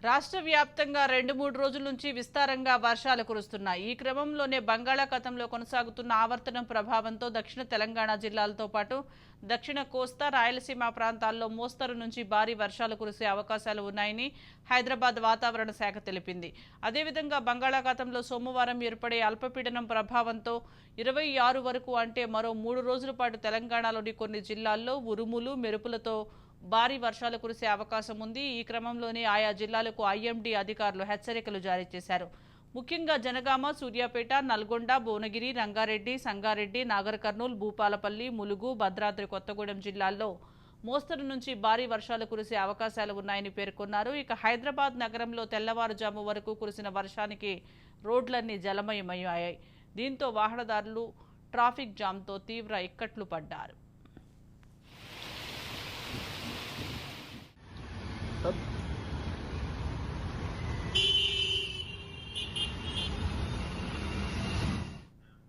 రాష్ట్ర వ్యాప్తంగా 2-3 రోజుల నుంచి విస్తారంగా వర్షాలు కురుస్తున్నాయి. ఈ క్రమంలోనే బంగాళాఖాతంలో కొనసాగుతున్న ఆవర్తనం ప్రభావంతో దక్షిణ తెలంగాణ జిల్లాలతో పాటు దక్షిణ కోస్తా, రాయలసీమ ప్రాంతాల్లో మోస్తరు నుంచి భారీ వర్షాలు కురిసే అవకాశాలు ఉన్నాయని హైదరాబాద్ వాతావరణ శాఖ తెలిపింది. అదేవిధంగా బంగాళాఖాతంలో సోమవారం ఏర్పడే అల్పపీడనం ప్రభావంతో 26 వరకు అంటే మరో 3 రోజుల పాటు తెలంగాణలోని కొన్ని జిల్లాల్లో ఉరుములు, మెరుపులతో భారీ వర్షాలు కురిసే అవకాశం ఉంది. ఈ క్రమంలోనే ఆయా జిల్లాలకు ఐఎండీ అధికారులు హెచ్చరికలు జారీ చేశారు. ముఖ్యంగా జనగామ, సూర్యాపేట, నల్గొండ, భువనగిరి, రంగారెడ్డి, సంగారెడ్డి, నాగర్ కర్నూల్, భూపాలపల్లి, ములుగు, భద్రాద్రి కొత్తగూడెం జిల్లాల్లో మోస్తరు నుంచి భారీ వర్షాలు కురిసే అవకాశాలు ఉన్నాయని పేర్కొన్నారు. ఇక హైదరాబాద్ నగరంలో తెల్లవారుజాము వరకు కురిసిన వర్షానికి రోడ్లన్నీ జలమయమయ్యాయి. దీంతో వాహనదారులు ట్రాఫిక్ జామ్తో తీవ్ర ఇక్కట్లు పడ్డారు.